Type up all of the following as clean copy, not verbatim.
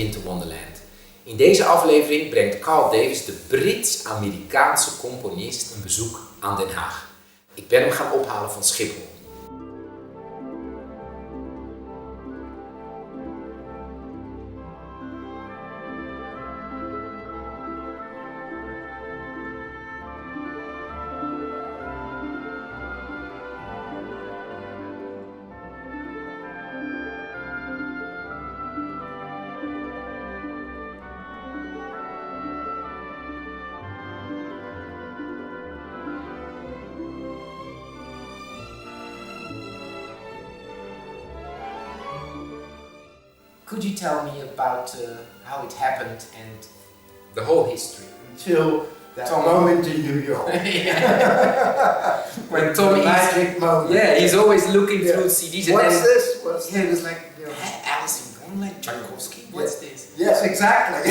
WinterWonderland. In deze aflevering brengt Carl Davis, de Brits-Amerikaanse componist, een bezoek aan Den Haag. Ik ben hem gaan ophalen van Schiphol. Could you tell me about how it happened and the whole history? Until that moment in New York. When Tommy magic moment. Yeah, he's always looking through CDs. What's this? What's he was this? like, Alice-Journaal, Tsjaikovski, what's this? Yes, exactly.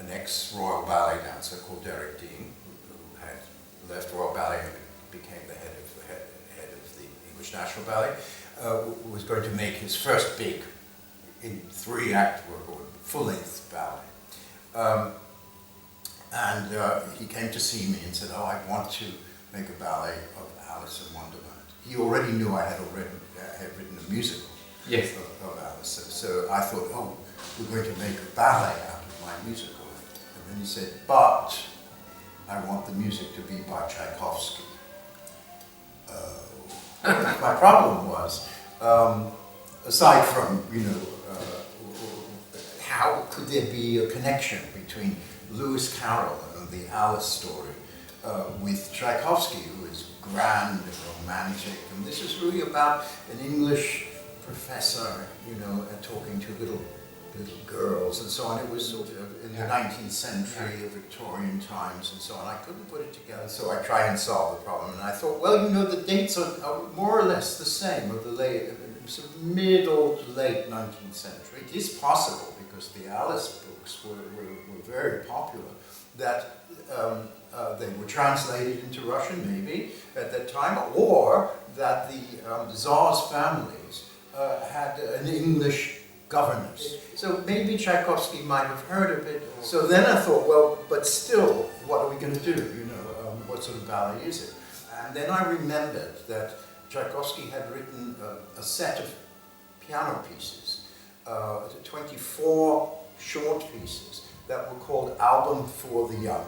An ex-Royal Ballet dancer called DeDDDD, who had left Royal Ballet and became the head of the English National Ballet, was going to make his first big in 3-act work or full-length ballet. And he came to see me and said, "Oh, I want to make a ballet of Alice in Wonderland." He already knew I had written a musical of Alice. So I thought, oh, we're going to make a ballet out of my musical. And then he said, "But I want the music to be by Tsjaikovski." My problem was, aside from, how could there be a connection between Lewis Carroll and the Alice story with Tsjaikovski, who is grand and romantic, and this is really about an English professor, talking to little girls and so on. It was sort of in the 19th century, Victorian times and so on. I couldn't put it together, so I tried and solve the problem. And I thought, well, the dates are more or less the same, of the sort of middle to late 19th century. It is possible, because the Alice books were very popular, that they were translated into Russian, maybe, at that time, or that the Tsar's families had an English governess. So maybe Tsjaikovsky might have heard of it. So then I thought, well, but still, what are we going to do? What sort of ballet is it? And then I remembered that Tsjaikovsky had written a set of piano pieces, 24 short pieces that were called Album for the Young.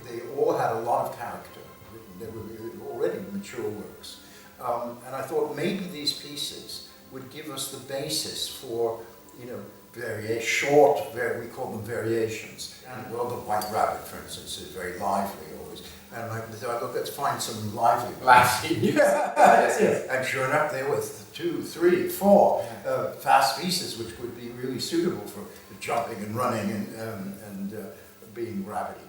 They all had a lot of character written. They were already mature works. And I thought maybe these pieces would give us the basis for, we call them variations. And well, the White Rabbit, for instance, is very lively always. And so I looked, let's find some lively. Yes. And sure enough, there was 2, 3, 4 fast pieces, which would be really suitable for jumping and running and being rabbity.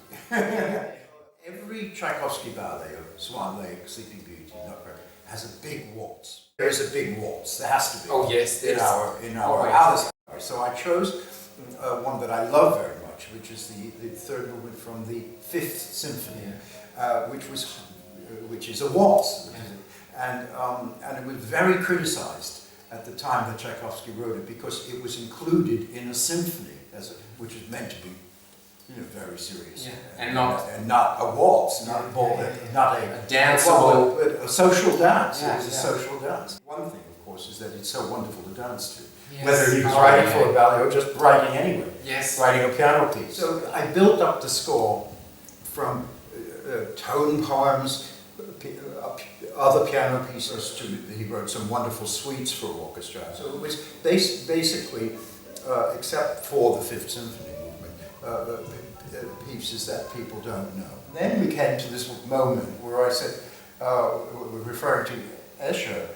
Every Tchaikovsky ballet, Swan Lake, Sleeping Beauty, Nutcracker, has a big waltz. There is a big waltz. There has to be. Oh yes, in our Alice. So I chose one that I love very much, which is the third movement from the 5th Symphony, which is a waltz, and it was very criticized at the time that Tchaikovsky wrote it, because it was included in a symphony, which is meant to be, very serious, and not a waltz, not a ball, not a danceable, but a social dance. It was a social dance. One thing, of course, is that it's so wonderful to dance to. Yes. Whether he was writing for a ballet or just writing anyway, writing a piano piece. So I built up the score from tone poems, other piano pieces, he wrote some wonderful suites for orchestra. So it was basically, except for the 5th Symphony movement, pieces that people don't know. Then we came to this moment where I said, referring to Escher,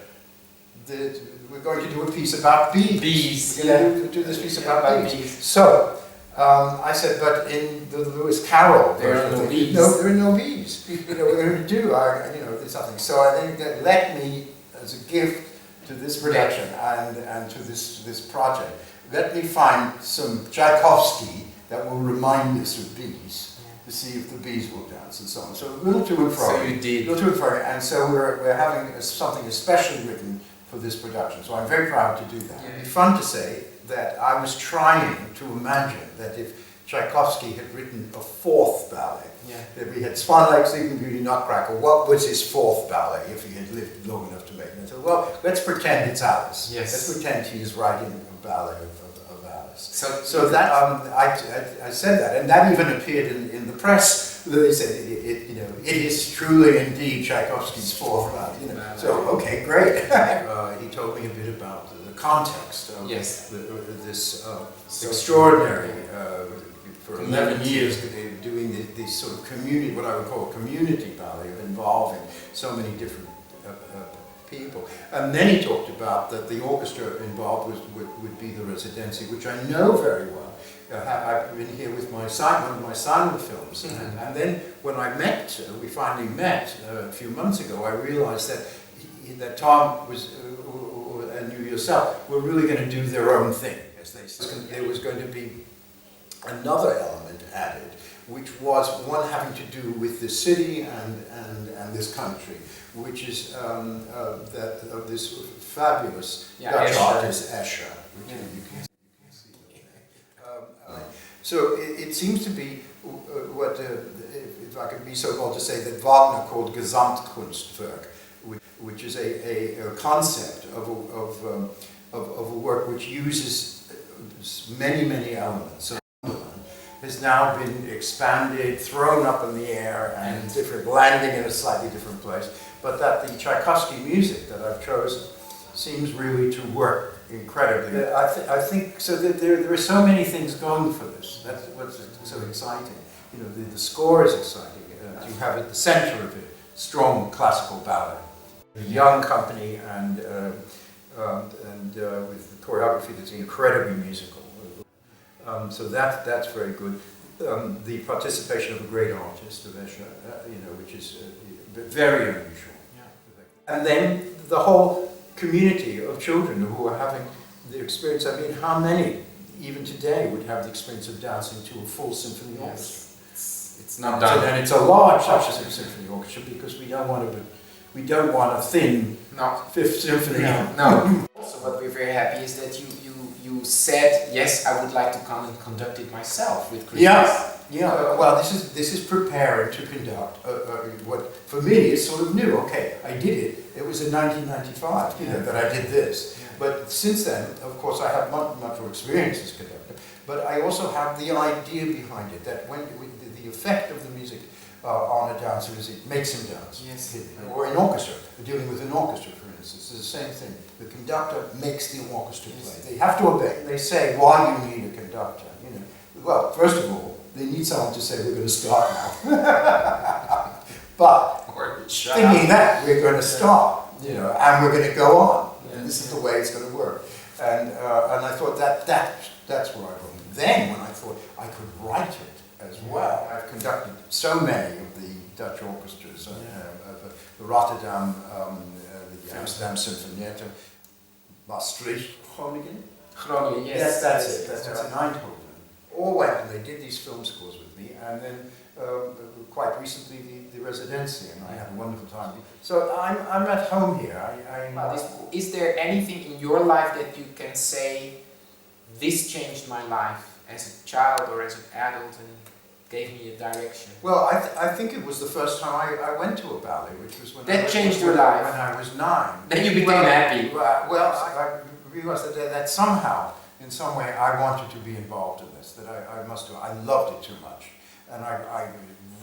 that we're going to do a piece about bees. We're going to do this piece about bees. So I said, but in the Lewis Carroll there are no bees. No, there are no bees. We're going to do, there's something. So I think that let me, as a gift to this production and to this project, let me find some Tchaikovsky that will remind us of bees, to see if the bees will dance and so on. So a little to and fro. So you did. A little to and fro, and so we're having something especially written for this production. So I'm very proud to do that. It'd be fun to say that I was trying to imagine that if Tsjaikovski had written a fourth ballet, that we had Swan Lake, Sleeping Beauty, Nutcracker, what was his fourth ballet if he had lived long enough to make it? And I said, well, let's pretend it's Alice. Yes. Let's pretend he is writing a ballet of Alice. So that I said that, and that even appeared in the press. They said it is truly indeed Tchaikovsky's fourth ballet. So okay, great. He told me a bit about the context of this extraordinary. For 11 years, doing this sort of community, what I would call a community ballet, of involving so many different people. And then he talked about that the orchestra involved would be the Residentie, which I know very well. I've been here with one of my silent films. Mm-hmm. And then when we finally met a few months ago, I realized that Tom and you yourself were really going to do their own thing. There was going to be another element added, which was one having to do with the city and this country, which is that of this fabulous Dutch artist Escher, which you can see. So it seems to be what, if I could be so bold to say, that Wagner called Gesamtkunstwerk, which is a concept of a work which uses many elements. So has now been expanded, thrown up in the air, and landing in a slightly different place. But that the Tschaikowski music that I've chosen seems really to work incredibly. I think so that there are so many things going for this. That's what's so exciting. The score is exciting. You have at the center of it strong classical ballet, a young company, and with the choreography that's incredibly musical. So that's very good. The participation of a great artist, of Escher, which is very unusual. Yeah. And then the whole community of children who are having the experience. I mean, how many, even today, would have the experience of dancing to a full symphony orchestra? It's not done. And it's a large symphony orchestra because we don't want a thin Fifth Symphony. No. Also, what we're very happy is that you said, yes, I would like to come and conduct it myself with Christmas. Yeah. Well, this is preparing to conduct what for me is sort of new. Okay, I did it. It was in 1995 that I did this. Yeah. But since then, of course, I have much more experience as conductor. But I also have the idea behind it that when the effect of the music on a dancer is it makes him dance. Yes. Or in orchestra, dealing with an orchestra, for instance, it's the same thing. The conductor makes the orchestra play. They have to obey. They say, why do you need a conductor? Well, first of all, they need someone to say, we're going to start now. But thinking that we're going to start, and we're going to go on. And this is the way it's going to work. And I thought that's where I go. Then when I thought I could write it as well, I've conducted so many of the Dutch orchestras, the Rotterdam, the Amsterdam Symfonietta, Maastricht, Groningen. Groningen, yes. Yes, that's it. That's in Eindhoven. All went and they did these film scores with me, and then quite recently the Residentie, and I had a wonderful time. So I'm at home here. Is there anything in your life that you can say, this changed my life as a child or as an adult and gave me a direction? Well, I think it was the first time I went to a ballet, which was when changed your life. When I was 9. Then you became happy. Well, I realized that somehow, in some way, I wanted to be involved in this. That I must do. I loved it too much, and I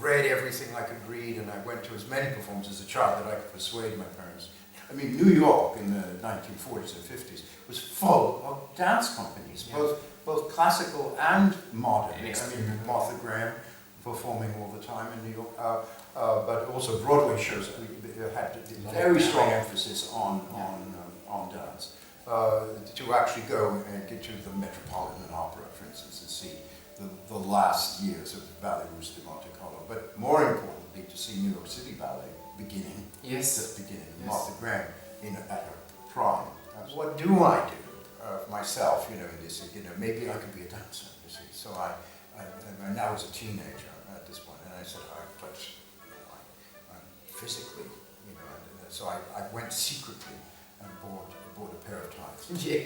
read everything I could read, and I went to as many performances as a child that I could persuade my parents. I mean, New York in the 1940s and 50s was full of dance companies, both classical and modern. I mean, Martha Graham performing all the time in New York, but also Broadway shows had a very strong emphasis on dance. To actually go and get to the Metropolitan Opera, for instance, and see the last years of Ballet Russe de Monte Carlo, but more importantly, to see New York City Ballet beginning. Yes. Just beginning. Yes. Martha Graham at her prime. What do I do myself? In this. Maybe I could be a dancer. You see. So I now was a teenager at this point, and I said, I'm physically, so I went secretly and bought a pair of tights. Yeah.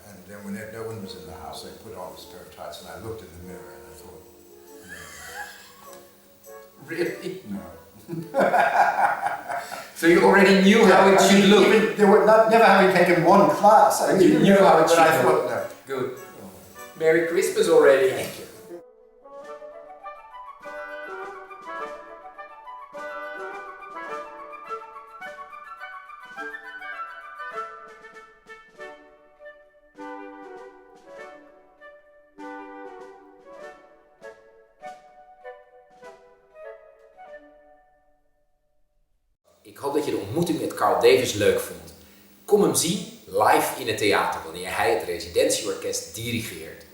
And then when no one was in the house, they put on this pair of tights, and I looked in the mirror and I thought, Really? no. So you already knew how it should look. Even, they were never having taken one class. You knew how it should I thought, no. Good. Merry Christmas already. Thank you. Ik hoop dat je de ontmoeting met Carl Davis leuk vond. Kom hem zien live in het theater wanneer hij het Residentie Orkest dirigeert.